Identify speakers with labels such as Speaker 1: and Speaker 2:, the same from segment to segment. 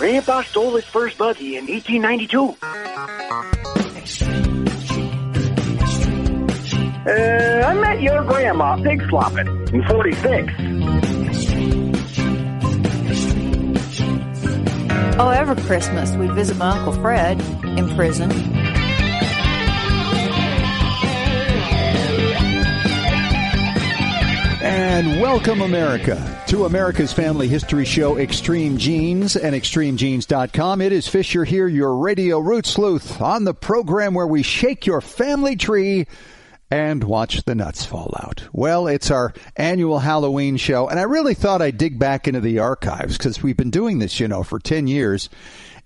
Speaker 1: Grandpa stole his first buggy in 1892. I met your grandma pig slopping in 46.
Speaker 2: Oh, every Christmas we'd visit my Uncle Fred in prison.
Speaker 3: And welcome, America, to America's family history show, Extreme Genes and ExtremeGenes.com. It is Fisher here, your radio root sleuth, on the program where we shake your family tree and watch the nuts fall out. Well, it's our annual Halloween show, and I really thought I'd dig back into the archives because we've been doing this, for 10 years,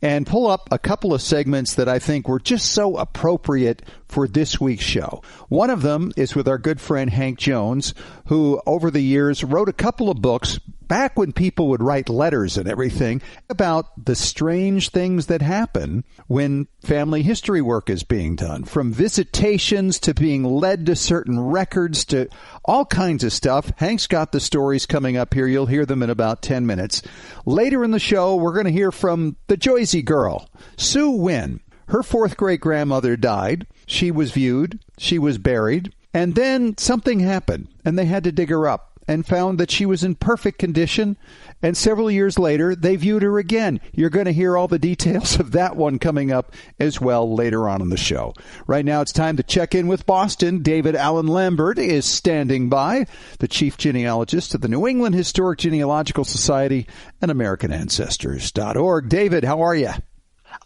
Speaker 3: and pull up a couple of segments that I think were just so appropriate for this week's show. One of them is with our good friend Hank Jones, who over the years wrote a couple of books back when people would write letters and everything about the strange things that happen when family history work is being done, from visitations to being led to certain records to all kinds of stuff. Hank's got the stories coming up here. You'll hear them in about 10 minutes. Later in the show, we're going to hear from the Jersey girl, Sue Wynne. Her fourth great-grandmother died. She was viewed. She was buried. And then something happened, and they had to dig her up and found that she was in perfect condition. And several years later, they viewed her again. You're going to hear all the details of that one coming up as well later on in the show. Right now, it's time to check in with Boston. David Allen Lambert is standing by, the chief genealogist of the New England Historic Genealogical Society and AmericanAncestors.org. David, how are you?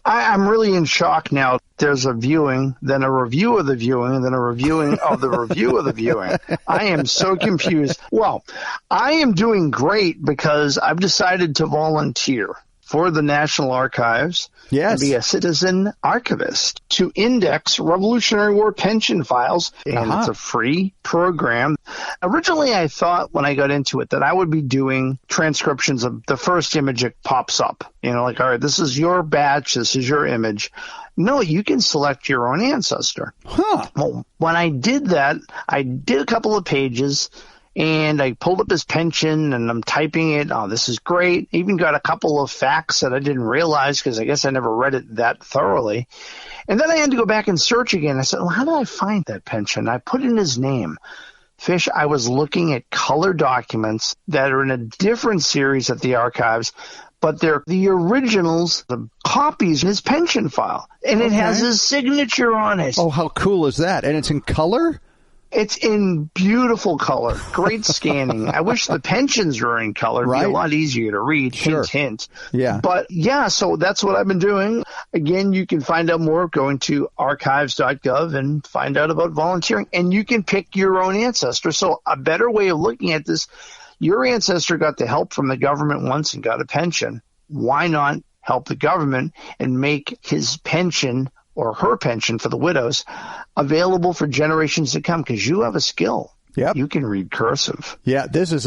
Speaker 4: I'm really in shock now. There's a viewing, then a review of the viewing, and then a reviewing of the review of the viewing. I am so confused. Well, I am doing great because I've decided to volunteer for the National Archives and be a citizen archivist to index Revolutionary War pension files, and it's a free program. Originally, I thought when I got into it that I would be doing transcriptions of the first image that pops up. Like, all right, this is your batch, this is your image. No, you can select your own ancestor. Well, when I did that, I did a couple of pages, and I pulled up his pension, and I'm typing it. Oh, this is great. Even got a couple of facts that I didn't realize because I guess I never read it that thoroughly. And then I had to go back and search again. I said, well, how did I find that pension? I put in his name. Fish, I was looking at color documents that are in a different series at the archives, but they're the originals, the copies of his pension file. And it has his signature on it.
Speaker 3: Oh, how cool is that? And it's in color?
Speaker 4: It's in beautiful color. Great scanning. I wish the pensions were in color. It'd be a lot easier to read.
Speaker 3: Sure.
Speaker 4: Hint, hint.
Speaker 3: Yeah.
Speaker 4: But yeah, so that's what I've been doing. Again, you can find out more going to archives.gov and find out about volunteering. And you can pick your own ancestor. So a better way of looking at this, your ancestor got the help from the government once and got a pension. Why not help the government and make his pension or her pension for the widows available for generations to come? Because you have a skill.
Speaker 3: Yep.
Speaker 4: You can read cursive.
Speaker 3: Yeah, this is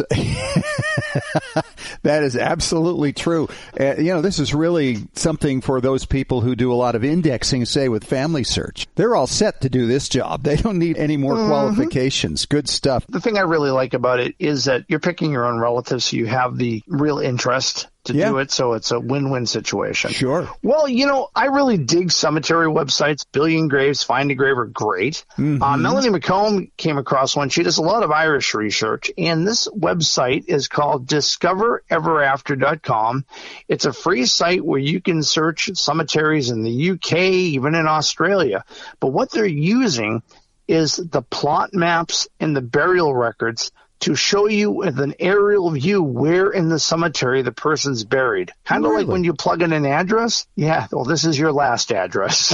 Speaker 3: that is absolutely true. This is really something for those people who do a lot of indexing, say, with Family Search. They're all set to do this job. They don't need any more qualifications. Good stuff.
Speaker 4: The thing I really like about it is that you're picking your own relatives, so you have the real interest to do it, so it's a win-win situation.
Speaker 3: Sure.
Speaker 4: Well, I really dig cemetery websites. Billion Graves, Find a Grave are great. Melanie McComb came across one. She does a lot of Irish research, and this website is called discovereverafter.com. It's a free site where you can search cemeteries in the UK, even in Australia. But what they're using is the plot maps and the burial records to show you with an aerial view where in the cemetery the person's buried. Kind of like when you plug in an address. Yeah, well, this is your last address.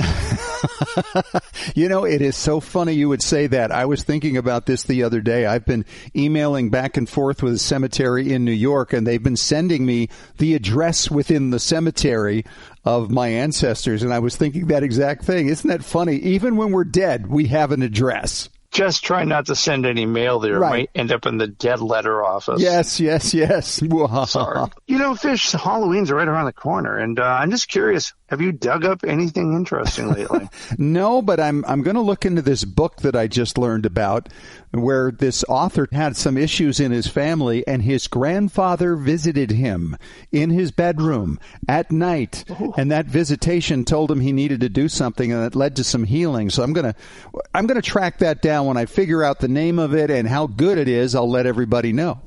Speaker 3: It is so funny you would say that. I was thinking about this the other day. I've been emailing back and forth with a cemetery in New York, and they've been sending me the address within the cemetery of my ancestors, and I was thinking that exact thing. Isn't that funny? Even when we're dead, we have an address.
Speaker 4: Just try not to send any mail there.
Speaker 3: Right.
Speaker 4: It might end up in the dead letter office.
Speaker 3: Yes.
Speaker 4: Sorry. Fish, Halloween's right around the corner, and I'm just curious, have you dug up anything interesting lately?
Speaker 3: No, but I'm going to look into this book that I just learned about, where this author had some issues in his family, and his grandfather visited him in his bedroom at night, and that visitation told him he needed to do something, and it led to some healing. So I'm going to track that down. When I figure out the name of it and how good it is, I'll let everybody know.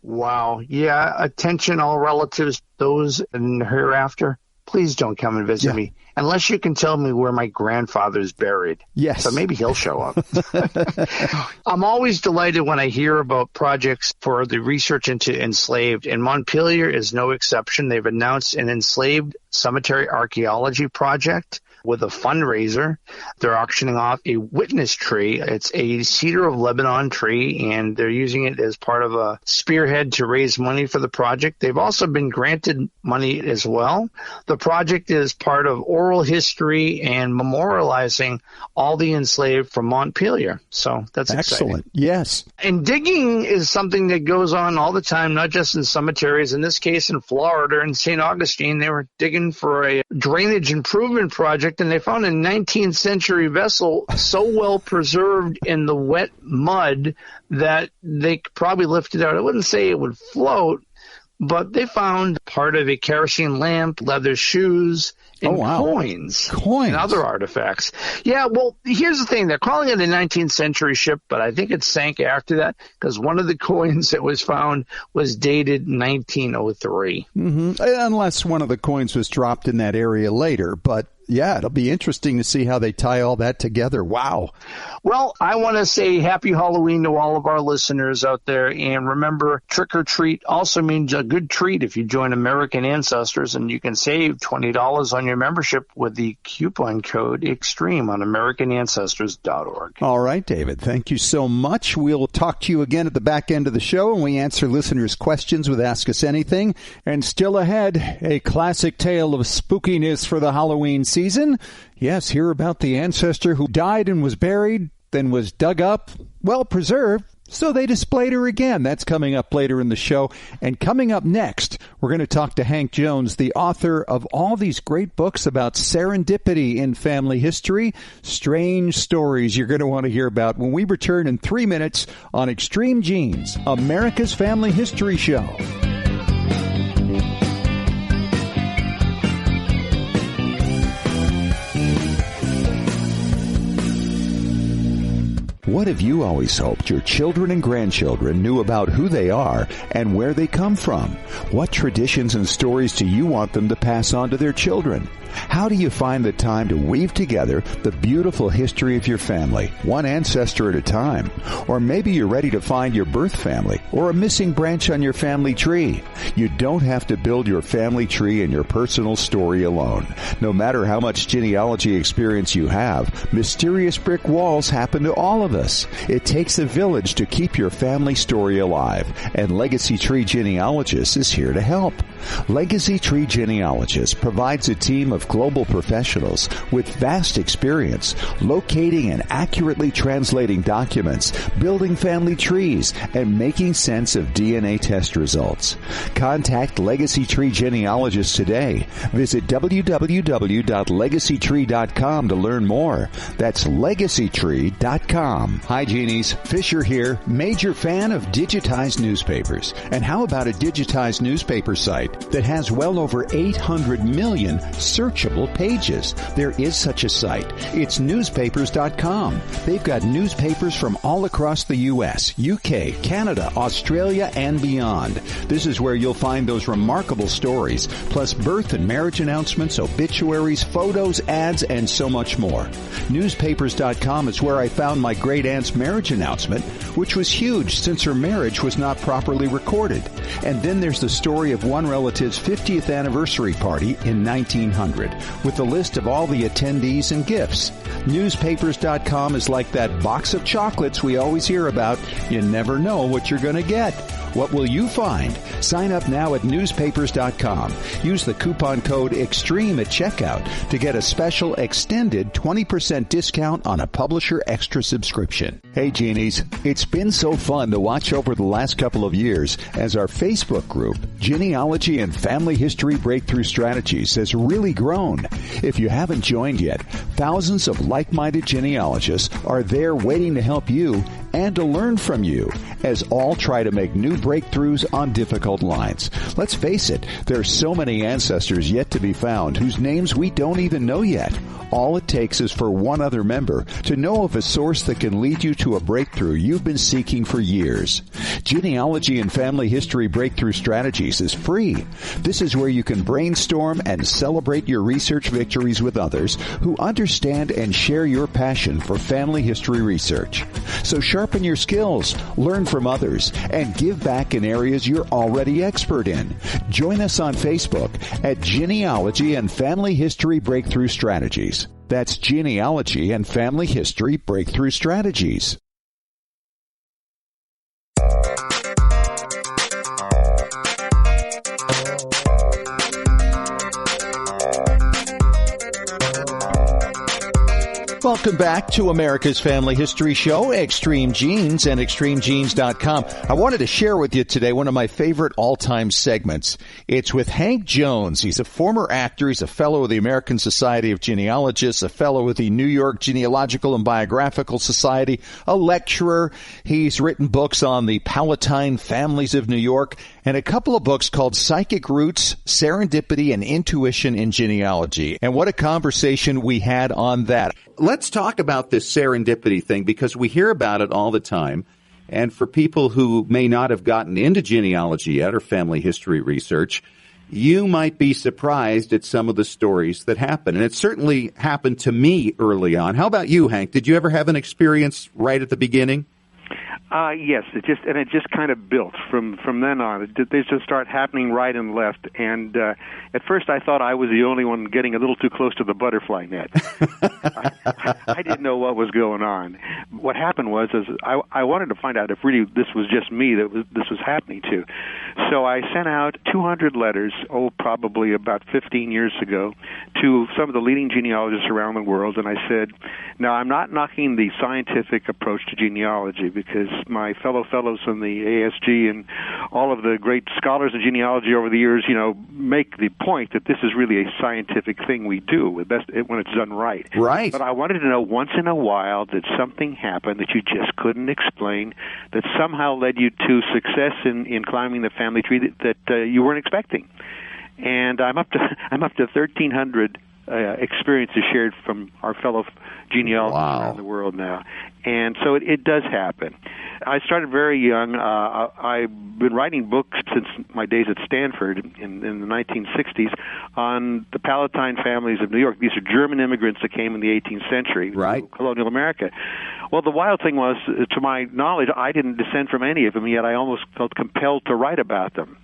Speaker 4: Wow. Yeah. Attention, all relatives, those in the hereafter. Please don't come and visit me unless you can tell me where my grandfather's buried.
Speaker 3: Yes.
Speaker 4: So maybe he'll show up. I'm always delighted when I hear about projects for the research into enslaved, and Montpelier is no exception. They've announced an enslaved cemetery archaeology project with a fundraiser. They're auctioning off a witness tree. It's a cedar of Lebanon tree, and they're using it as part of a spearhead to raise money for the project. They've also been granted money as well. The project is part of oral history and memorializing all the enslaved from Montpelier. So that's
Speaker 3: excellent.
Speaker 4: Exciting.
Speaker 3: Yes.
Speaker 4: And digging is something that goes on all the time, not just in cemeteries. In this case, in Florida, in St. Augustine, they were digging for a drainage improvement project, and they found a 19th century vessel so well preserved in the wet mud that they could probably lift it out. I wouldn't say it would float, but they found part of a kerosene lamp, leather shoes, and coins and other artifacts. Yeah, well, here's the thing. They're calling it a 19th century ship, but I think it sank after that because one of the coins that was found was dated 1903.
Speaker 3: Mm-hmm. Unless one of the coins was dropped in that area later, but yeah, it'll be interesting to see how they tie all that together. Wow.
Speaker 4: Well, I want to say happy Halloween to all of our listeners out there. And remember, trick or treat also means a good treat if you join American Ancestors, and you can save $20 on your membership with the coupon code EXTREME on AmericanAncestors.org.
Speaker 3: All right, David. Thank you so much. We'll talk to you again at the back end of the show, and we answer listeners' questions with Ask Us Anything. And still ahead, a classic tale of spookiness for the Halloween season. Yes, hear about the ancestor who died and was buried, then was dug up, well preserved, so they displayed her again. That's coming up later in the show. And coming up next, we're going to talk to Hank Jones, the author of all these great books about serendipity in family history, strange stories you're going to want to hear about when we return in 3 minutes on Extreme Genes, America's Family History Show. What have you always hoped your children and grandchildren knew about who they are and where they come from? What traditions and stories do you want them to pass on to their children? How do you find the time to weave together the beautiful history of your family, one ancestor at a time? Or maybe you're ready to find your birth family or a missing branch on your family tree. You don't have to build your family tree and your personal story alone. No matter how much genealogy experience you have, mysterious brick walls happen to all of us. It takes a village to keep your family story alive, and Legacy Tree Genealogist is here to help. Legacy Tree Genealogist provides a team of global professionals with vast experience locating and accurately translating documents, building family trees, and making sense of DNA test results. Contact Legacy Tree Genealogist today. Visit www.legacytree.com to learn more. That's legacytree.com. Hi, Genies. Fisher here, major fan of digitized newspapers. And how about a digitized newspaper site that has well over 800 million searchable pages? There is such a site. It's newspapers.com. They've got newspapers from all across the U.S., UK, Canada, Australia, and beyond. This is where you'll find those remarkable stories, plus birth and marriage announcements, obituaries, photos, ads, and so much more. Newspapers.com is where I found my great aunt's marriage announcement, which was huge since her marriage was not properly recorded. And then there's the story of one relative's 50th anniversary party in 1900, with a list of all the attendees and gifts. Newspapers.com is like that box of chocolates we always hear about. You never know what you're going to get. What will you find? Sign up now at newspapers.com. Use the coupon code EXTREME at checkout to get a special extended 20% discount on a Publisher Extra subscription. Hey, Genies, it's been so fun to watch over the last couple of years as our Facebook group, Genealogy and Family History Breakthrough Strategies, has really grown. If you haven't joined yet, thousands of like-minded genealogists are there waiting to help you and to learn from you as all try to make new breakthroughs on difficult lines. Let's face it, there's so many ancestors yet to be found whose names we don't even know yet. All it takes is for one other member to know of a source that can lead you to a breakthrough you've been seeking for years. Genealogy and Family History Breakthrough Strategies is free. This is where you can brainstorm and celebrate your research victories with others who understand and share your passion for family history research. So sharpen your skills, learn from others, and give back in areas you're already expert in. Join us on Facebook at Genealogy and Family History Breakthrough Strategies. That's Genealogy and Family History Breakthrough Strategies. Welcome back to America's Family History Show, Extreme Genes and ExtremeGenes.com. I wanted to share with you today one of my favorite all-time segments. It's with Hank Jones. He's a former actor. He's a fellow of the American Society of Genealogists, a fellow with the New York Genealogical and Biographical Society, a lecturer. He's written books on the Palatine families of New York and a couple of books called Psychic Roots, Serendipity, and Intuition in Genealogy. And what a conversation we had on that. Let's talk about this serendipity thing because we hear about it all the time. And for people who may not have gotten into genealogy yet or family history research, you might be surprised at some of the stories that happen. And it certainly happened to me early on. How about you, Hank? Did you ever have an experience right at the beginning?
Speaker 5: Yes, it just kind of built from then on. They just start happening right and left. And at first, I thought I was the only one getting a little too close to the butterfly net. I didn't know what was going on. What happened was, I wanted to find out if really this was just me this was happening to. So I sent out 200 letters, probably about 15 years ago, to some of the leading genealogists around the world, and I said, now I'm not knocking the scientific approach to genealogy because my fellows in the ASG and all of the great scholars of genealogy over the years, make the point that this is really a scientific thing we do when it's done right.
Speaker 3: Right.
Speaker 5: But I wanted to know once in a while that something happened that you just couldn't explain, that somehow led you to success in climbing the family tree that you weren't expecting. And I'm up to 1,300 experiences shared from our fellow genealogists around the world now. And so it does happen. I started very young. I've been writing books since my days at Stanford in the 1960s on the Palatine families of New York. These are German immigrants that came in the 18th century,
Speaker 3: right,
Speaker 5: colonial America. Well, the wild thing was, to my knowledge, I didn't descend from any of them, yet I almost felt compelled to write about them.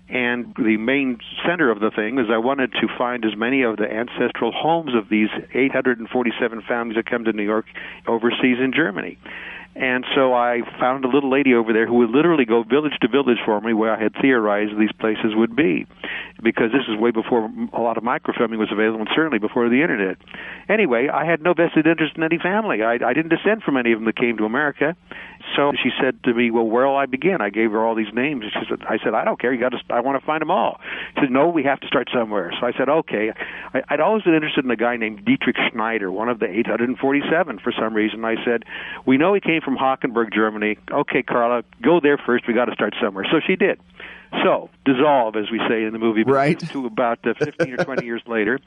Speaker 5: And the main center of the thing is I wanted to find as many of the ancestral homes of these 847 families that come to New York overseas in Germany. And so I found a little lady over there who would literally go village to village for me where I had theorized these places would be, because this is way before a lot of microfilming was available and certainly before the Internet. Anyway, I had no vested interest in any family. I didn't descend from any of them that came to America. So she said to me, well, where will I begin? I gave her all these names. I said, I don't care. I want to find them all. She said, no, we have to start somewhere. So I said, okay. I'd always been interested in a guy named Dietrich Schneider, one of the 847 for some reason. I said, we know he came from Hockenberg, Germany. Okay, Carla, go there first. We got to start somewhere. So she did. So, dissolve, as we say in the movie,
Speaker 3: right,
Speaker 5: to about 15 or 20 years later.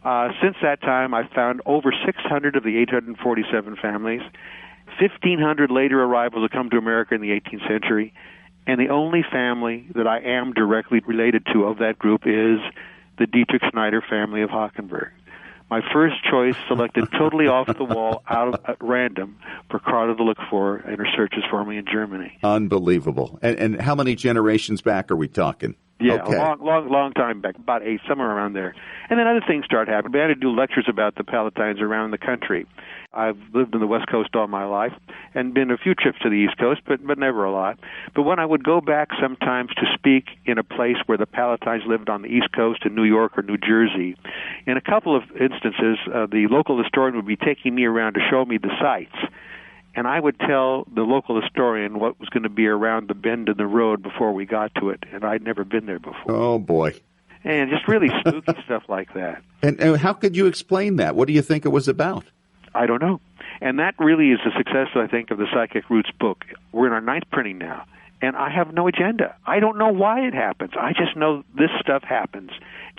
Speaker 5: Since that time, I've found over 600 of the 847 families, 1,500 later arrivals that come to America in the 18th century, and the only family that I am directly related to of that group is the Dietrich Schneider family of Hockenberg. My first choice, selected totally off the wall, at random, for Carla to look for in her searches for me in Germany.
Speaker 3: Unbelievable. And how many generations back are we talking?
Speaker 5: Yeah,
Speaker 6: Okay.
Speaker 5: a long time back, about 8, somewhere around there. And then other things started happening. We had to do lectures about the Palatines around the country. I've lived on the West Coast all my life and been a few trips to the East Coast, but never a lot. But when I would go back sometimes to speak in a place where the Palatines lived on the East Coast in New York or New Jersey, in a couple of instances, the local historian would be taking me around to show me the sites. And I would tell the local historian what was going to be around the bend in the road before we got to it, and I'd never been there before.
Speaker 6: Oh, boy.
Speaker 5: And just really spooky stuff like that.
Speaker 6: And how could you explain that? What do you think it was about?
Speaker 5: I don't know. And that really is the success, I think, of the Psychic Roots book. We're in our 9th printing now, and I have no agenda. I don't know why it happens. I just know this stuff happens.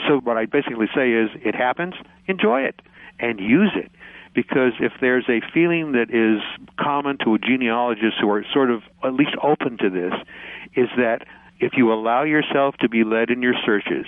Speaker 5: So what I basically say is, it happens, enjoy it, and use it. Because if there's a feeling that is common to genealogists who are sort of at least open to this, is that if you allow yourself to be led in your searches,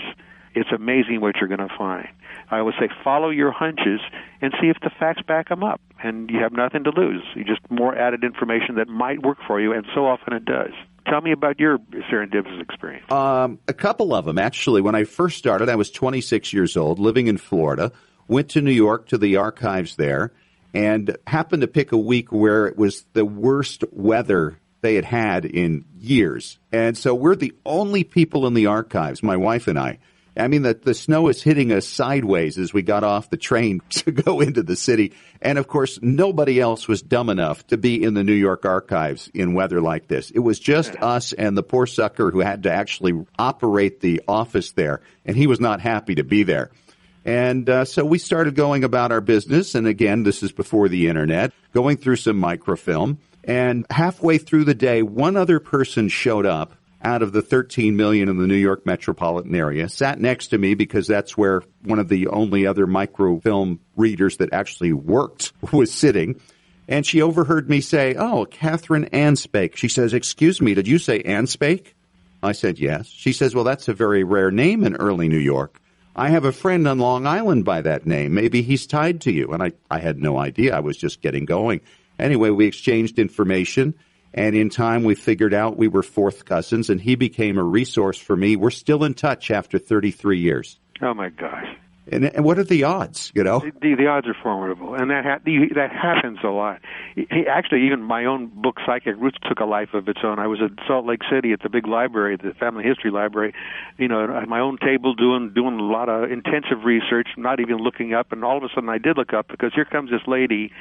Speaker 5: it's amazing what you're going to find. I always say follow your hunches and see if the facts back them up, and you have nothing to lose. You just more added information that might work for you, and so often it does. Tell me about your serendipitous experience.
Speaker 6: A couple of them, actually. When I first started, I was 26 years old, living in Florida. Went to New York to the archives there and happened to pick a week where it was the worst weather they had in years. And so we're the only people in the archives, my wife and I. I mean, the snow is hitting us sideways as we got off the train to go into the city. And, of course, nobody else was dumb enough to be in the New York archives in weather like this. It was just us and the poor sucker who had to actually operate the office there, and he was not happy to be there. And so we started going about our business, and again, this is before the Internet, going through some microfilm. And halfway through the day, one other person showed up out of the 13 million in the New York metropolitan area, sat next to me because that's where one of the only other microfilm readers that actually worked was sitting. And she overheard me say, "Oh, Catherine Anspake." She says, "Excuse me, did you say Anspake?" I said, "Yes." She says, "Well, that's a very rare name in early New York. I have a friend on Long Island by that name. Maybe he's tied to you." And I had no idea. I was just getting going. Anyway, we exchanged information, and in time we figured out we were fourth cousins, and he became a resource for me. We're still in touch after 33 years.
Speaker 5: Oh, my gosh.
Speaker 6: And what are the odds, you know?
Speaker 5: The odds are formidable, and that happens a lot. Actually, even my own book, Psychic Roots, took a life of its own. I was at Salt Lake City at the big library, the Family History Library, at my own table doing a lot of intensive research, not even looking up, and all of a sudden I did look up because here comes this lady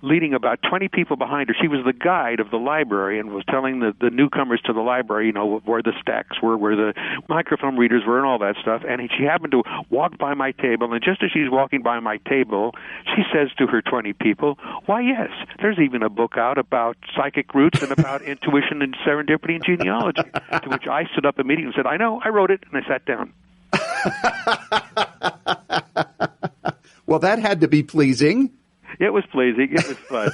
Speaker 5: leading about 20 people behind her. She was the guide of the library and was telling the newcomers to the library, where the stacks were, where the microfilm readers were, and all that stuff. And she happened to walk by my table, and just as she's walking by my table, she says to her 20 people, "Why, yes, there's even a book out about psychic roots and about intuition and serendipity and genealogy." To which I stood up immediately and said, "I know, I wrote it," and I sat down.
Speaker 6: Well, that had to be pleasing.
Speaker 5: It was pleasing. It was fun.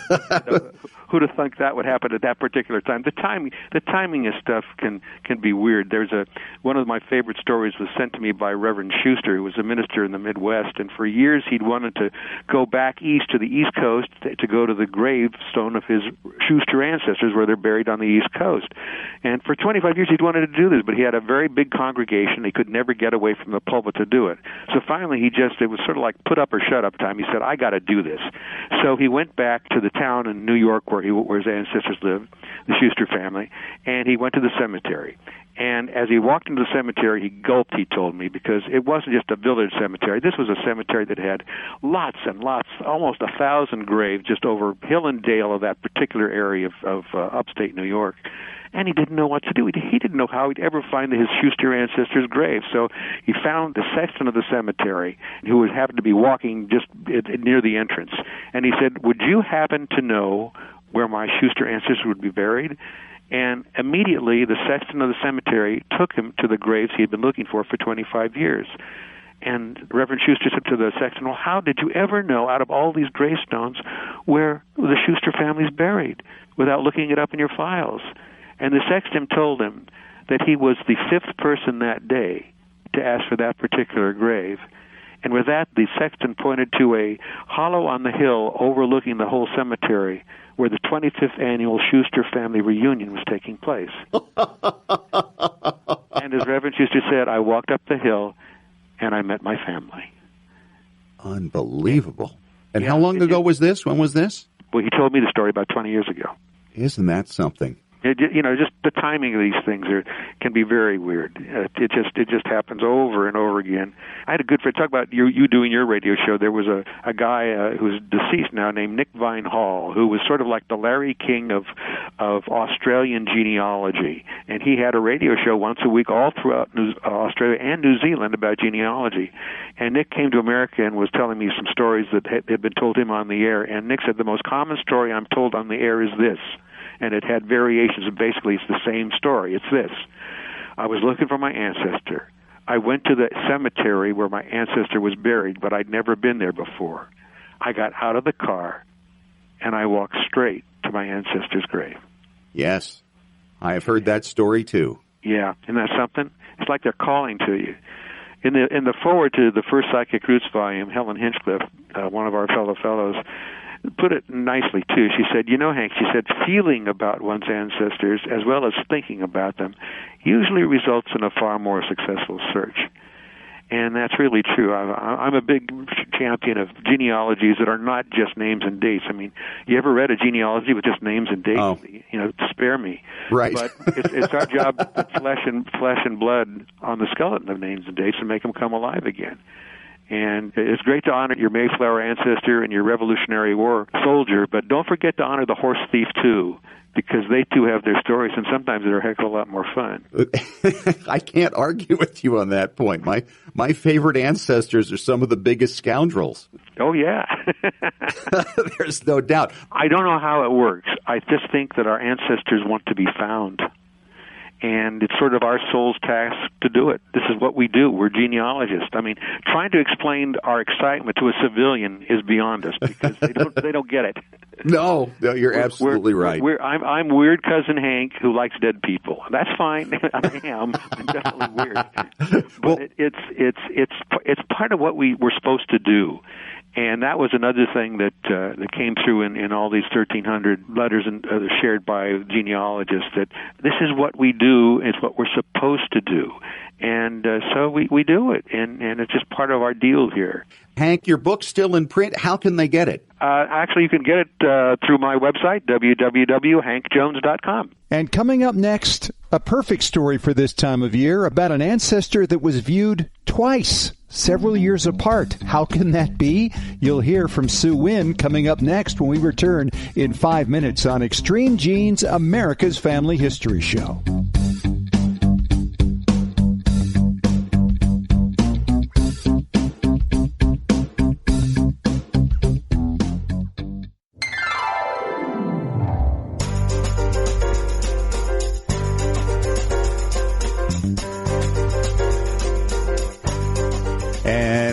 Speaker 5: Who'd have thunk that would happen at that particular time? The timing of stuff can be weird. There's one of my favorite stories was sent to me by Reverend Schuster, who was a minister in the Midwest, and for years he'd wanted to go back east to the East Coast to go to the gravestone of his Schuster ancestors, where they're buried on the East Coast. And for 25 years he'd wanted to do this, but he had a very big congregation. He could never get away from the pulpit to do it. So finally it was sort of like put up or shut up time. He said, "I got to do this." So he went back to the town in New York where his ancestors lived, the Schuster family, and he went to the cemetery. And as he walked into the cemetery, he gulped, he told me, because it wasn't just a village cemetery. This was a cemetery that had lots and lots, almost 1,000 graves just over hill and dale of that particular area of upstate New York. And he didn't know what to do. He didn't know how he'd ever find his Schuster ancestors' grave. So he found the sexton of the cemetery, who happened to be walking just near the entrance. And he said, "Would you happen to know where my Schuster ancestors would be buried?" And immediately the sexton of the cemetery took him to the graves he had been looking for 25 years. And Reverend Schuster said to the sexton, "Well, how did you ever know, out of all these gravestones, where the Schuster family's buried without looking it up in your files?" And the sexton told him that he was the 5th person that day to ask for that particular grave. And with that, the sexton pointed to a hollow on the hill overlooking the whole cemetery where the 25th annual Schuster family reunion was taking place. And And as Reverend Schuster said, I walked up the hill, and I met my family.
Speaker 6: Unbelievable. And how long ago was this? When was this?
Speaker 5: Well, he told me the story about 20 years ago.
Speaker 6: Isn't that something?
Speaker 5: Just the timing of these things can be very weird. It just happens over and over again. I had a good friend. Talk about you doing your radio show. There was a guy who's deceased now named Nick Vine Hall, who was sort of like the Larry King of Australian genealogy, and he had a radio show once a week all throughout Australia and New Zealand about genealogy. And Nick came to America and was telling me some stories that had been told him on the air. And Nick said, the most common story I'm told on the air is this. And it had variations, and basically it's the same story. It's this. I was looking for my ancestor. I went to the cemetery where my ancestor was buried, but I'd never been there before. I got out of the car, and I walked straight to my ancestor's grave.
Speaker 6: Yes. I have heard that story, too.
Speaker 5: Yeah. Isn't that something? It's like they're calling to you. In the foreword to the first Psychic Roots volume, Helen Hinchcliffe, one of our fellows, put it nicely, too. She said, Hank, she said, feeling about one's ancestors as well as thinking about them usually results in a far more successful search. And that's really true. I'm a big champion of genealogies that are not just names and dates. I mean, you ever read a genealogy with just names and dates?
Speaker 6: Oh.
Speaker 5: Spare me.
Speaker 6: Right.
Speaker 5: But it's our job to put flesh and blood on the skeleton of names and dates and make them come alive again. And it's great to honor your Mayflower ancestor and your Revolutionary War soldier, but don't forget to honor the horse thief, too, because they, too, have their stories, and sometimes they're a heck of a lot more fun.
Speaker 6: I can't argue with you on that point. My favorite ancestors are some of the biggest scoundrels.
Speaker 5: Oh, yeah.
Speaker 6: There's no doubt.
Speaker 5: I don't know how it works. I just think that our ancestors want to be found. And it's sort of our soul's task to do it. This is what we do. We're genealogists. I mean, trying to explain our excitement to a civilian is beyond us because they don't get it.
Speaker 6: No, you're absolutely right.
Speaker 5: I'm weird cousin Hank who likes dead people. That's fine. I am. I'm definitely weird. But it's part of what we're supposed to do. And that was another thing that came through in all these 1,300 letters shared by genealogists, that this is what we do, it's what we're supposed to do. And so we do it, and it's just part of our deal here.
Speaker 6: Hank, your book's still in print. How can they get it?
Speaker 5: Actually, you can get it through my website, www.hankjones.com.
Speaker 3: And coming up next, a perfect story for this time of year about an ancestor that was viewed twice, several years apart. How can that be? You'll hear from Sue Wynne coming up next when we return in 5 minutes on Extreme Genes, America's Family History Show.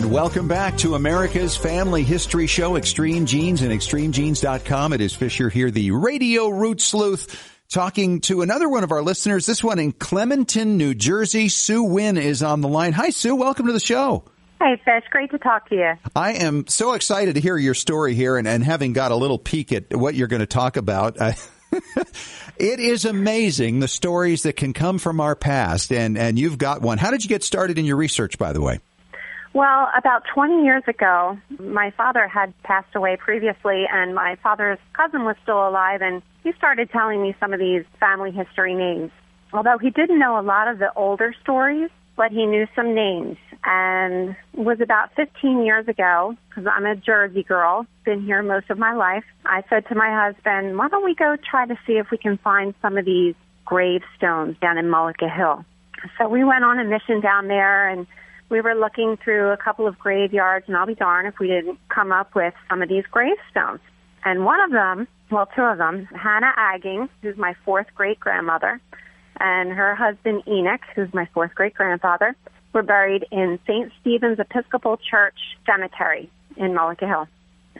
Speaker 3: Welcome back to America's Family History Show, Extreme Genes and ExtremeGenes.com. It is Fisher here, the Radio Root Sleuth, talking to another one of our listeners, this one in Clementon, New Jersey. Sue Wynne is on the line. Hi, Sue. Welcome to the show.
Speaker 7: Hey, Fish. Great to talk to you.
Speaker 3: I am so excited to hear your story here and having got a little peek at what you're going to talk about. It is amazing, the stories that can come from our past, and you've got one. How did you get started in your research, by the way?
Speaker 7: Well, about 20 years ago, my father had passed away previously, and my father's cousin was still alive, and he started telling me some of these family history names. Although he didn't know a lot of the older stories, but he knew some names. And it was about 15 years ago, because I'm a Jersey girl, been here most of my life, I said to my husband, why don't we go try to see if we can find some of these gravestones down in Mullica Hill. So we went on a mission down there, and we were looking through a couple of graveyards, and I'll be darned if we didn't come up with some of these gravestones. And one of them, well, two of them, Hannah Agging, who's my fourth great-grandmother, and her husband Enoch, who's my fourth great-grandfather, were buried in St. Stephen's Episcopal Church Cemetery in Mullica Hill.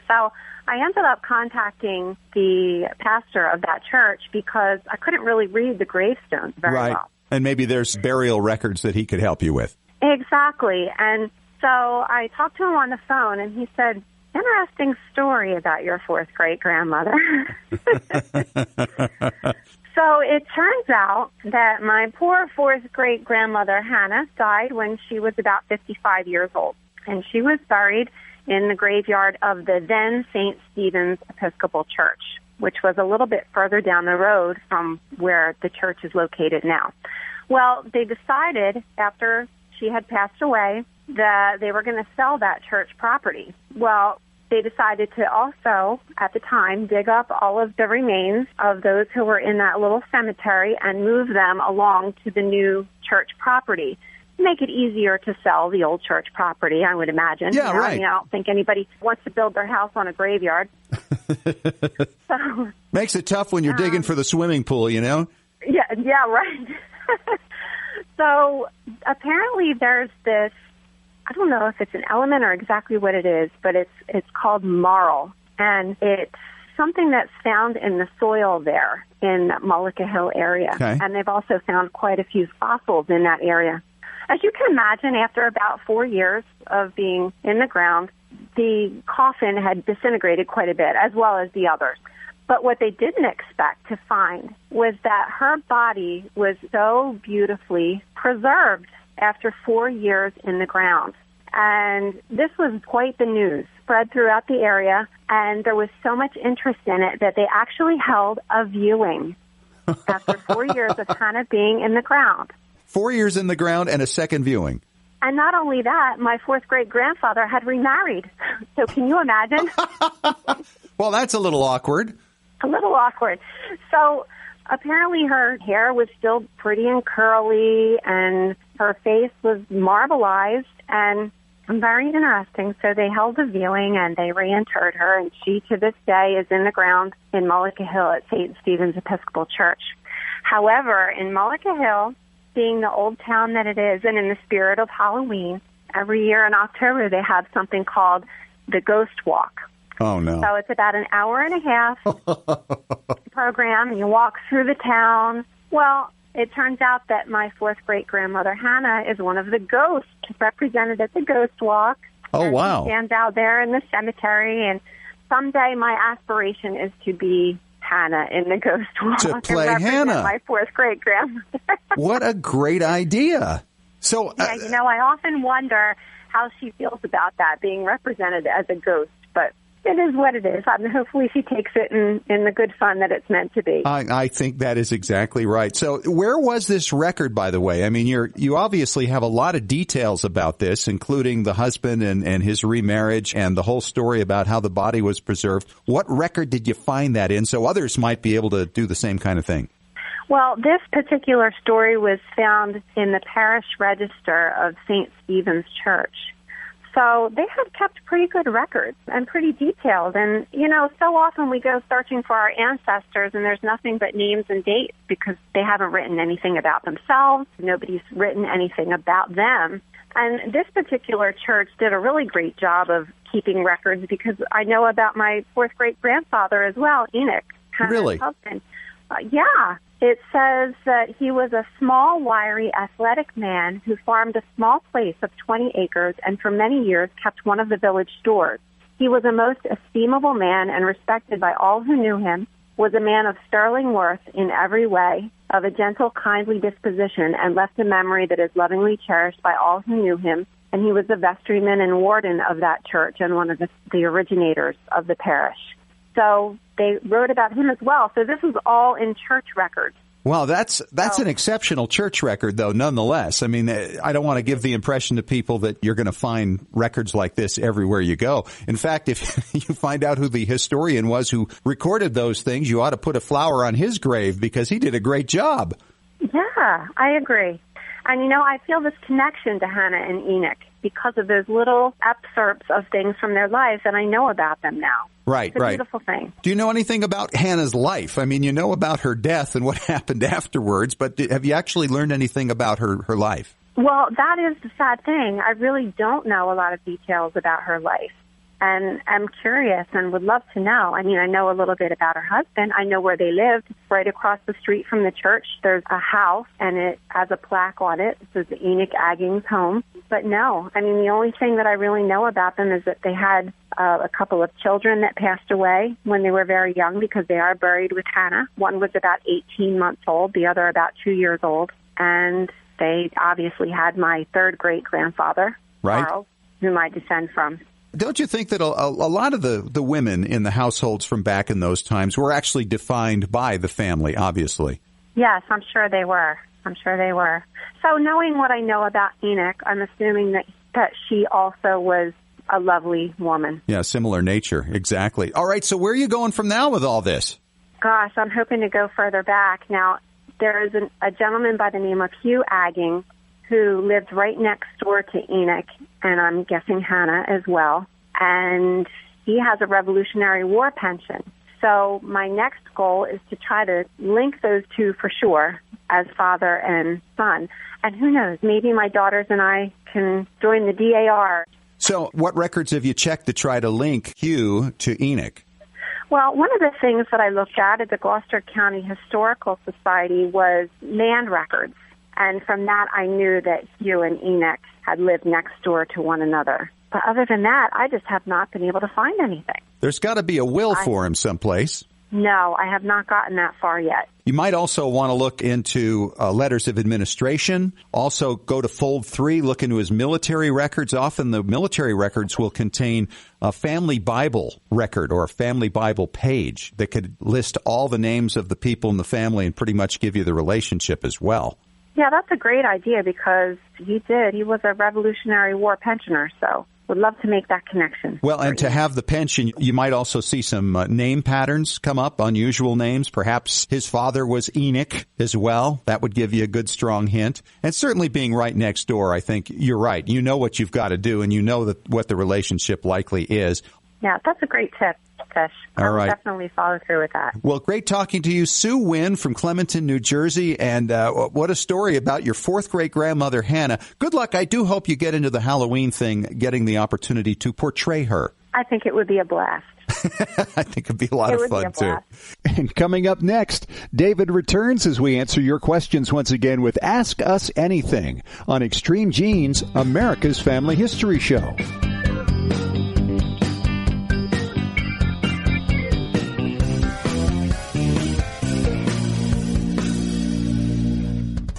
Speaker 7: So I ended up contacting the pastor of that church because I couldn't really read the gravestones very well.
Speaker 3: And maybe there's burial records that he could help you with.
Speaker 7: Exactly. And so I talked to him on the phone, and he said, interesting story about your fourth great-grandmother. So it turns out that my poor fourth great-grandmother, Hannah, died when she was about 55 years old. And she was buried in the graveyard of the then St. Stephen's Episcopal Church, which was a little bit further down the road from where the church is located now. Well, they decided after she had passed away that they were going to sell that church property. Well, they decided to also, at the time, dig up all of the remains of those who were in that little cemetery and move them along to the new church property. Make it easier to sell the old church property, I would imagine.
Speaker 3: Yeah, right.
Speaker 7: I mean, I don't think anybody wants to build their house on a graveyard. So,
Speaker 3: makes it tough when you're digging for the swimming pool, you know?
Speaker 7: Yeah, right. So apparently there's this, I don't know if it's an element or exactly what it is, but it's called marl, and it's something that's found in the soil there in Mullica Hill area.
Speaker 3: Okay.
Speaker 7: And they've also found quite a few fossils in that area. As you can imagine, after about 4 years of being in the ground, the coffin had disintegrated quite a bit, as well as the others. But what they didn't expect to find was that her body was so beautifully preserved after 4 years in the ground. And this was quite the news, spread throughout the area, and there was so much interest in it that they actually held a viewing after 4 years of Hannah being in the ground.
Speaker 3: 4 years in the ground and a second viewing.
Speaker 7: And not only that, my fourth great-grandfather had remarried. So can you imagine?
Speaker 3: Well, that's a little awkward.
Speaker 7: A little awkward. So apparently her hair was still pretty and curly, and her face was marbleized and very interesting. So they held a viewing, and they reinterred her, and she to this day is in the ground in Mullica Hill at St. Stephen's Episcopal Church. However, in Mullica Hill, being the old town that it is, and in the spirit of Halloween, every year in October they have something called the Ghost Walk.
Speaker 3: Oh, no.
Speaker 7: So it's about an hour and a half program, and you walk through the town. Well, it turns out that my fourth great-grandmother, Hannah, is one of the ghosts represented at the Ghost Walk.
Speaker 3: Oh, wow.
Speaker 7: She stands out there in the cemetery, and someday my aspiration is to be Hannah in the Ghost Walk.
Speaker 3: To play
Speaker 7: and
Speaker 3: Hannah.
Speaker 7: My fourth great-grandmother.
Speaker 3: What a great idea. So,
Speaker 7: Yeah, I often wonder how she feels about that, being represented as a ghost, but it is what it is. I mean, hopefully she takes it in the good fun that it's meant to be.
Speaker 3: I think that is exactly right. So where was this record, by the way? I mean, you obviously have a lot of details about this, including the husband and his remarriage and the whole story about how the body was preserved. What record did you find that in so others might be able to do the same kind of thing?
Speaker 7: Well, this particular story was found in the parish register of St. Stephen's Church. So they had kept pretty good records and pretty detailed. And, so often we go searching for our ancestors and there's nothing but names and dates because they haven't written anything about themselves. Nobody's written anything about them. And this particular church did a really great job of keeping records because I know about my fourth great-grandfather as well, Enoch.
Speaker 3: Really?
Speaker 7: Husband. Yeah. It says that he was a small, wiry, athletic man who farmed a small place of 20 acres and for many years kept one of the village stores. He was a most estimable man and respected by all who knew him, was a man of sterling worth in every way, of a gentle, kindly disposition, and left a memory that is lovingly cherished by all who knew him, and he was the vestryman and warden of that church and one of the originators of the parish. So they wrote about him as well. So this is all in church records.
Speaker 3: Well, that's an exceptional church record, though, nonetheless. I mean, I don't want to give the impression to people that you're going to find records like this everywhere you go. In fact, if you find out who the historian was who recorded those things, you ought to put a flower on his grave because he did a great job.
Speaker 7: Yeah, I agree. And, I feel this connection to Hannah and Enoch because of those little excerpts of things from their lives, and I know about them now.
Speaker 3: Right,
Speaker 7: it's a beautiful thing.
Speaker 3: Do you know anything about Hannah's life? I mean, you know about her death and what happened afterwards, but have you actually learned anything about her life?
Speaker 7: Well, that is the sad thing. I really don't know a lot of details about her life. And I'm curious and would love to know. I mean, I know a little bit about her husband. I know where they lived. Right across the street from the church, there's a house, and it has a plaque on it. It says Enoch Agging's home. But no, I mean, the only thing that I really know about them is that they had a couple of children that passed away when they were very young, because they are buried with Hannah. One was about 18 months old, the other about 2 years old. And they obviously had my third great-grandfather, Charles, whom I descend from.
Speaker 3: Don't you think that a lot of the women in the households from back in those times were actually defined by the family, obviously?
Speaker 7: Yes, I'm sure they were. So knowing what I know about Enoch, I'm assuming that she also was a lovely woman. Yeah,
Speaker 3: similar nature, exactly. All right, so where are you going from now with all this?
Speaker 7: Gosh, I'm hoping to go further back. Now, there is a gentleman by the name of Hugh Agging who lived right next door to Enoch, and I'm guessing Hannah as well. And he has a Revolutionary War pension. So my next goal is to try to link those two for sure as father and son. And who knows, maybe my daughters and I can join the DAR.
Speaker 3: So what records have you checked to try to link Hugh to Enoch?
Speaker 7: Well, one of the things that I looked at the Gloucester County Historical Society was land records. And from that, I knew that Hugh and Enoch had lived next door to one another. But other than that, I just have not been able to find anything.
Speaker 3: There's got to be a will for him someplace.
Speaker 7: No, I have not gotten that far yet.
Speaker 3: You might also want to look into letters of administration. Also go to Fold 3, look into his military records. Often the military records will contain a family Bible record or a family Bible page that could list all the names of the people in the family and pretty much give you the relationship as well.
Speaker 7: Yeah, that's a great idea because he was a Revolutionary War pensioner, so would love to make that connection.
Speaker 3: Well, and to have the pension, you might also see some name patterns come up, unusual names. Perhaps his father was Enoch as well. That would give you a good, strong hint. And certainly being right next door, I think you're right. You know what you've got to do, and you know what the relationship likely is.
Speaker 7: Yeah, that's a great tip, Fish.
Speaker 3: All right.
Speaker 7: I'll definitely follow through with that.
Speaker 3: Well, great talking to you, Sue Wynne from Clementon, New Jersey. And what a story about your fourth great-grandmother, Hannah. Good luck. I do hope you get into the Halloween thing, getting the opportunity to portray her.
Speaker 7: I think it would be a blast.
Speaker 3: I think it'd be a lot of fun, too. And coming up next, David returns as we answer your questions once again with Ask Us Anything on Extreme Genes, America's Family History Show.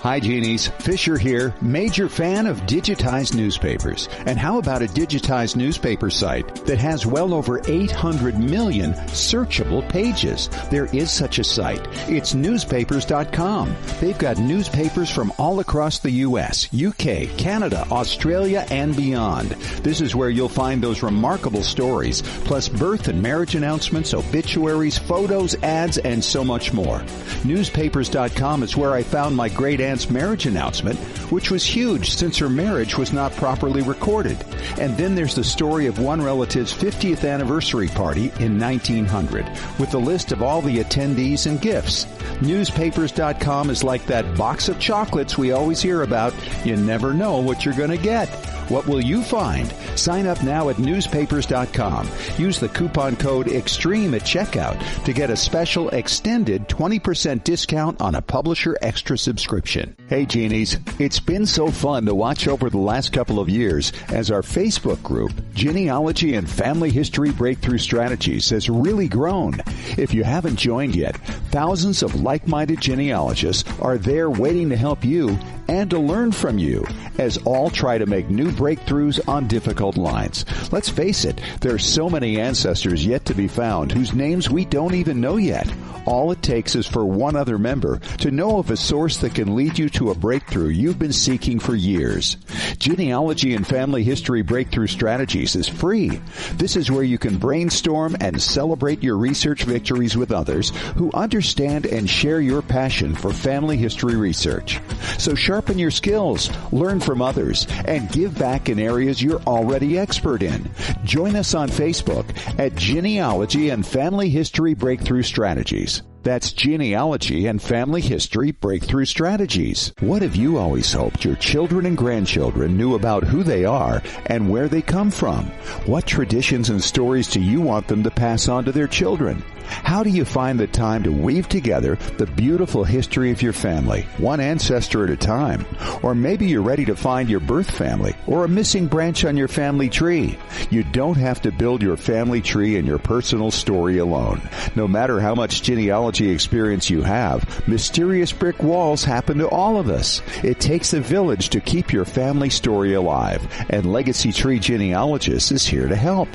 Speaker 3: Hi, Genies. Fisher here, major fan of digitized newspapers. And how about a digitized newspaper site that has well over 800 million searchable pages? There is such a site. It's newspapers.com. They've got newspapers from all across the U.S., UK, Canada, Australia, and beyond. This is where you'll find those remarkable stories, plus birth and marriage announcements, obituaries, photos, ads, and so much more. Newspapers.com is where I found my great-aunt's marriage announcement, which was huge since her marriage was not properly recorded. And then there's the story of one relative's 50th anniversary party in 1900, with a list of all the attendees and gifts. Newspapers.com is like that box of chocolates we always hear about. You never know what you're going to get. What will you find? Sign up now at newspapers.com. Use the coupon code EXTREME at checkout to get a special extended 20% discount on a Publisher Extra subscription. Hey, Genies, it's been so fun to watch over the last couple of years as our Facebook group, Genealogy and Family History Breakthrough Strategies, has really grown. If you haven't joined yet, thousands of like-minded genealogists are there waiting to help you and to learn from you as all try to make new breakthroughs on difficult lines. Let's face it, there are so many ancestors yet to be found whose names we don't even know yet. All it takes is for one other member to know of a source that can lead you to a breakthrough you've been seeking for years. Genealogy and Family History Breakthrough Strategies is free. This is where you can brainstorm and celebrate your research victories with others who understand and share your passion for family history research. So sharpen your skills, learn from others, and give back in areas you're already expert in. Join us on Facebook at Genealogy and Family History Breakthrough Strategies. That's Genealogy and Family History Breakthrough Strategies. What have you always hoped your children and grandchildren knew about who they are and where they come from? What traditions and stories do you want them to pass on to their children? How do you find the time to weave together the beautiful history of your family, one ancestor at a time? Or maybe you're ready to find your birth family or a missing branch on your family tree. You don't have to build your family tree and your personal story alone. No matter how much genealogy experience you have, mysterious brick walls happen to all of us. It takes a village to keep your family story alive, and Legacy Tree Genealogist is here to help.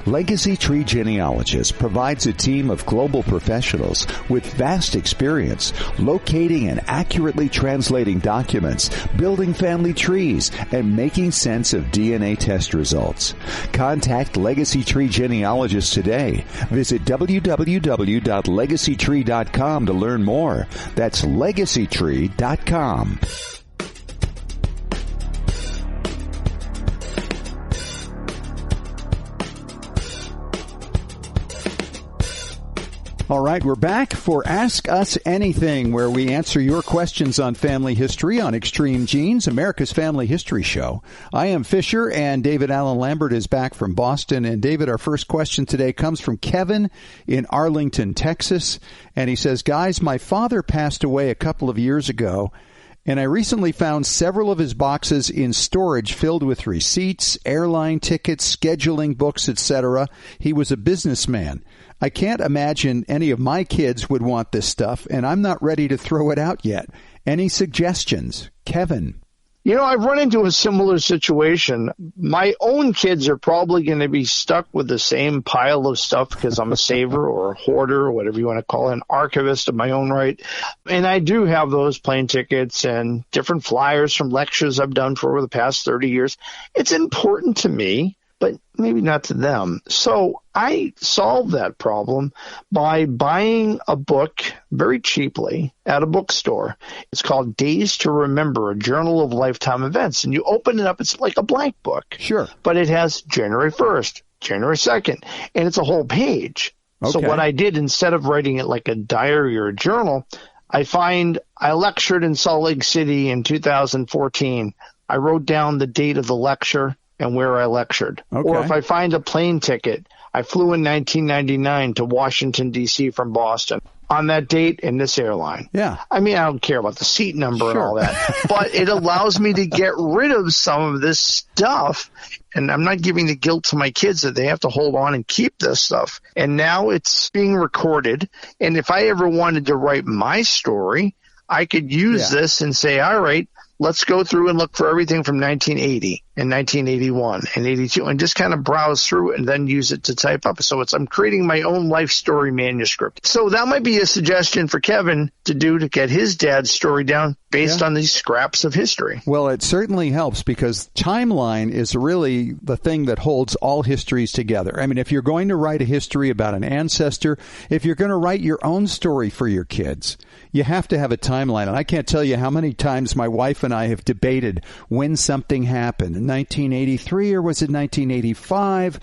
Speaker 3: Legacy Tree Genealogist provides a team of global professionals with vast experience locating and accurately translating documents, building family trees, and making sense of DNA test results. Contact Legacy Tree Genealogist today. Visit www.legacytree.com to learn more. That's legacytree.com. All right, we're back for Ask Us Anything, where we answer your questions on family history on Extreme Genes, America's Family History Show. I am Fisher, and David Allen Lambert is back from Boston. And David, our first question today comes from Kevin in Arlington, Texas. And he says, guys, my father passed away a couple of years ago, and I recently found several of his boxes in storage filled with receipts, airline tickets, scheduling books, etc. He was a businessman. I can't imagine any of my kids would want this stuff, and I'm not ready to throw it out yet. Any suggestions? Kevin.
Speaker 4: You know, I've run into a similar situation. My own kids are probably going to be stuck with the same pile of stuff because I'm a saver or a hoarder or whatever you want to call it, an archivist of my own right. And I do have those plane tickets and different flyers from lectures I've done for over the past 30 years. It's important to me, but maybe not to them. So I solved that problem by buying a book very cheaply at a bookstore. It's called Days to Remember, a Journal of Lifetime Events. And you open it up, it's like a blank book.
Speaker 3: Sure.
Speaker 4: But it has January 1st, January 2nd, and it's a whole page. Okay. So what I did, instead of writing it like a diary or a journal, I lectured in Salt Lake City in 2014. I wrote down the date of the lecture and where I lectured. Okay. Or if I find a plane ticket, I flew in 1999 to Washington, D.C. from Boston on that date in this airline.
Speaker 3: Yeah.
Speaker 4: I mean, I don't care about the seat number and all that, but it allows me to get rid of some of this stuff. And I'm not giving the guilt to my kids that they have to hold on and keep this stuff. And now it's being recorded. And if I ever wanted to write my story, I could use this and say, all right, let's go through and look for everything from 1980 and 1981 and 82 and just kind of browse through it and then use it to type up. So I'm creating my own life story manuscript. So that might be a suggestion for Kevin to do to get his dad's story down based on these scraps of history.
Speaker 3: Well, it certainly helps because timeline is really the thing that holds all histories together. I mean, if you're going to write a history about an ancestor, if you're going to write your own story for your kids, you have to have a timeline. And I can't tell you how many times my wife and I have debated when something happened, in 1983 or was it 1985,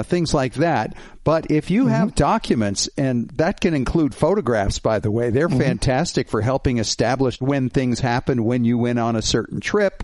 Speaker 3: things like that. But if you have documents, and that can include photographs, by the way, they're fantastic for helping establish when things happened, when you went on a certain trip,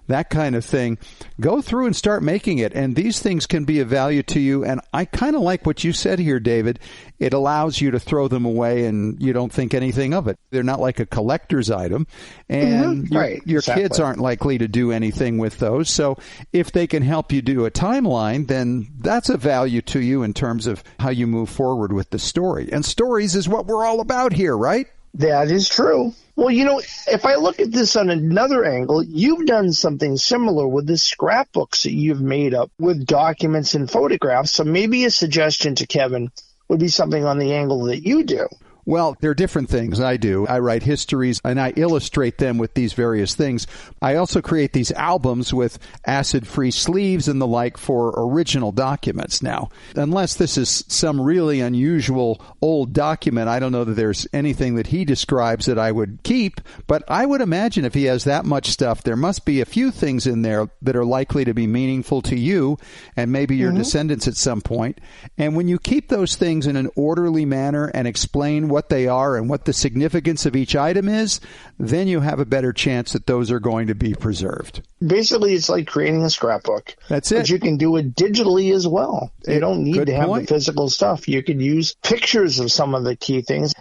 Speaker 3: that kind of thing. Go through and start making it. And these things can be of value to you. And I kind of like what you said here, David. It allows you to throw them away and you don't think anything of it. They're not like a collector's item. And your kids aren't likely to do anything with those. So if they can help you do a timeline, then that's a value to you in terms of how you move forward with the story. And stories is what we're all about here, right?
Speaker 4: That is true. Well, if I look at this on another angle, you've done something similar with the scrapbooks that you've made up with documents and photographs. So maybe a suggestion to Kevin would be something on the angle that you do.
Speaker 3: Well, there are different things I do. I write histories and I illustrate them with these various things. I also create these albums with acid-free sleeves and the like for original documents. Now, unless this is some really unusual old document, I don't know that there's anything that he describes that I would keep, but I would imagine if he has that much stuff, there must be a few things in there that are likely to be meaningful to you and maybe your descendants at some point. And when you keep those things in an orderly manner and explain what they are and what the significance of each item is, then you have a better chance that those are going to be preserved.
Speaker 4: Basically, it's like creating a scrapbook.
Speaker 3: That's it.
Speaker 4: But you can do it digitally as well. You don't need to have the physical stuff. You could use pictures of some of the key things.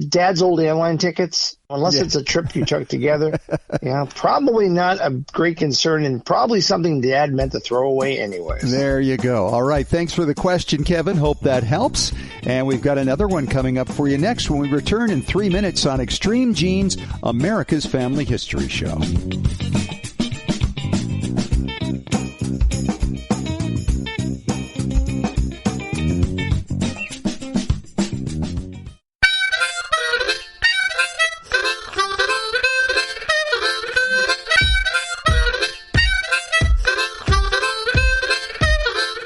Speaker 4: Dad's old airline tickets, unless it's a trip you took together, probably not a great concern, and probably something Dad meant to throw away anyways.
Speaker 3: There you go. All right. Thanks for the question, Kevin. Hope that helps. And we've got another one coming up for you next when we return in 3 minutes on Extreme Genes, America's Family History Show.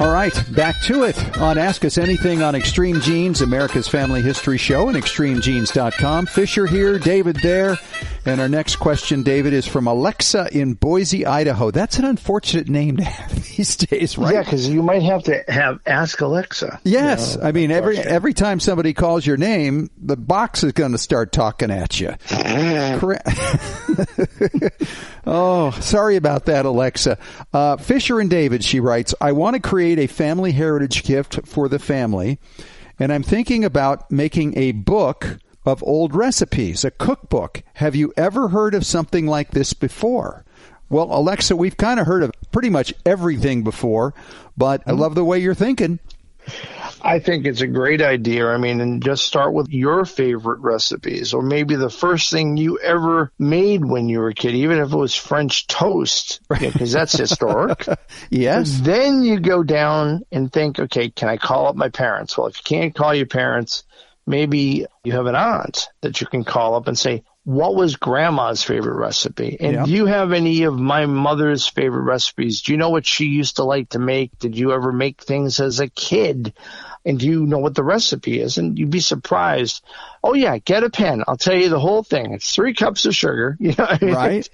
Speaker 3: All right, back to it on Ask Us Anything on Extreme Genes, America's Family History Show, and extremegenes.com. Fisher here, David there. And our next question, David, is from Alexa in Boise, Idaho. That's an unfortunate name to have these days, right?
Speaker 4: Yeah, because you might have to have Ask Alexa.
Speaker 3: Yes. I mean, every time somebody calls your name, the box is going to start talking at you. Oh, sorry about that, Alexa. Fisher and David, she writes, I want to create a family heritage gift for the family, and I'm thinking about making a book of old recipes, a cookbook. Have you ever heard of something like this before? Well, Alexa, we've kind of heard of pretty much everything before, but I love the way you're thinking.
Speaker 4: I think it's a great idea. I mean, and just start with your favorite recipes, or maybe the first thing you ever made when you were a kid, even if it was French toast, because that's historic.
Speaker 3: Yes.
Speaker 4: But then you go down and think, okay, can I call up my parents? Well, if you can't call your parents, maybe you have an aunt that you can call up and say, what was Grandma's favorite recipe? And do you have any of my mother's favorite recipes? Do you know what she used to like to make? Did you ever make things as a kid? And do you know what the recipe is? And you'd be surprised. Oh, yeah, get a pen. I'll tell you the whole thing. It's 3 cups of sugar. Right.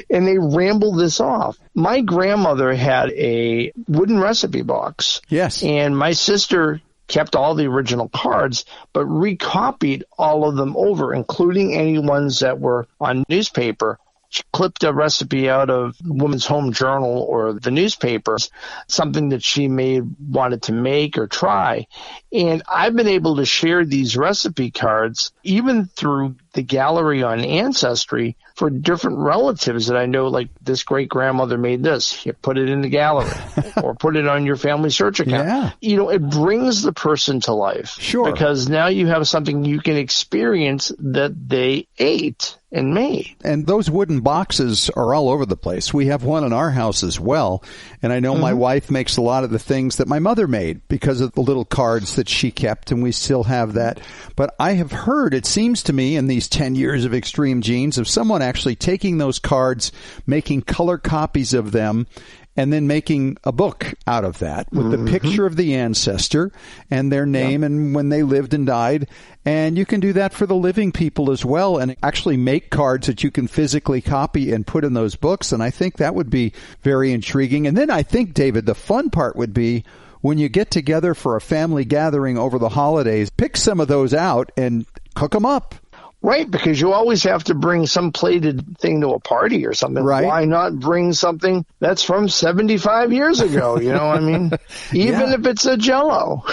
Speaker 4: And they ramble this off. My grandmother had a wooden recipe box.
Speaker 3: Yes.
Speaker 4: And my sister kept all the original cards, but recopied all of them over, including any ones that were on newspaper. She clipped a recipe out of Woman's Home Journal or the newspapers, something that she wanted to make or try. And I've been able to share these recipe cards even through the gallery on Ancestry for different relatives that I know, like this great-grandmother made this. You put it in the gallery or put it on your family search account.
Speaker 3: Yeah.
Speaker 4: It brings the person to life.
Speaker 3: Sure.
Speaker 4: Because now you have something you can experience that they ate and made.
Speaker 3: And those wooden boxes are all over the place. We have one in our house as well. And I know my wife makes a lot of the things that my mother made because of the little cards that she kept, and we still have that. But I have heard, it seems to me, in these 10 years of Extreme Genes, of someone actually taking those cards, making color copies of them, and then making a book out of that with the picture of the ancestor and their name and when they lived and died. And you can do that for the living people as well, and actually make cards that you can physically copy and put in those books. And I think that would be very intriguing. And then I think, David, the fun part would be when you get together for a family gathering over the holidays, pick some of those out and cook them up.
Speaker 4: Right, because you always have to bring some plated thing to a party or something.
Speaker 3: Right.
Speaker 4: Why not bring something that's from 75 years ago? You know what I mean? Even if it's a Jell-O.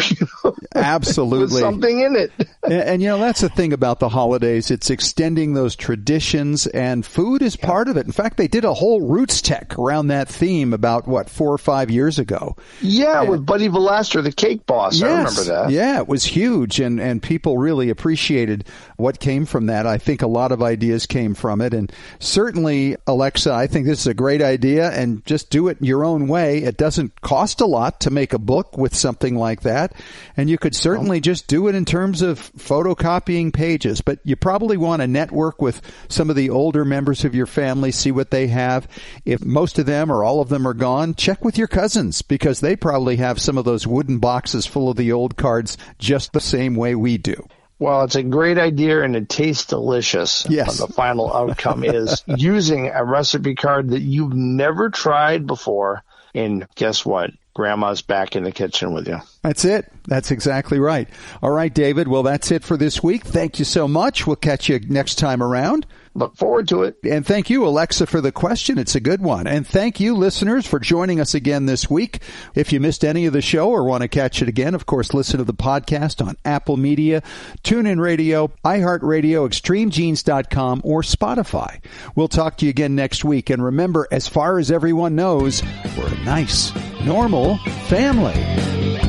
Speaker 3: Absolutely.
Speaker 4: With something in it.
Speaker 3: And, that's the thing about the holidays. It's extending those traditions, and food is part of it. In fact, they did a whole Roots Tech around that theme about, 4 or 5 years ago.
Speaker 4: Yeah, with Buddy Velasquez, the cake boss.
Speaker 3: Yes.
Speaker 4: I remember that.
Speaker 3: Yeah, it was huge, and people really appreciated what came from that. I think a lot of ideas came from it. And certainly, Alexa, I think this is a great idea, and just do it your own way. It doesn't cost a lot to make a book with something like that. And you could certainly just do it in terms of photocopying pages. But you probably want to network with some of the older members of your family, see what they have. If most of them or all of them are gone, check with your cousins, because they probably have some of those wooden boxes full of the old cards just the same way we do.
Speaker 4: Well, it's a great idea, and it tastes delicious.
Speaker 3: Yes.
Speaker 4: The final outcome is using a recipe card that you've never tried before. And guess what? Grandma's back in the kitchen with you.
Speaker 3: That's it. That's exactly right. All right, David. Well, that's it for this week. Thank you so much. We'll catch you next time around.
Speaker 4: Look forward to it.
Speaker 3: And thank you, Alexa, for the question. It's a good one. And thank you, listeners, for joining us again this week. If you missed any of the show or want to catch it again, of course, listen to the podcast on Apple Media, TuneIn Radio, iHeartRadio, ExtremeGenes.com, or Spotify. We'll talk to you again next week. And remember, as far as everyone knows, we're a nice, normal family.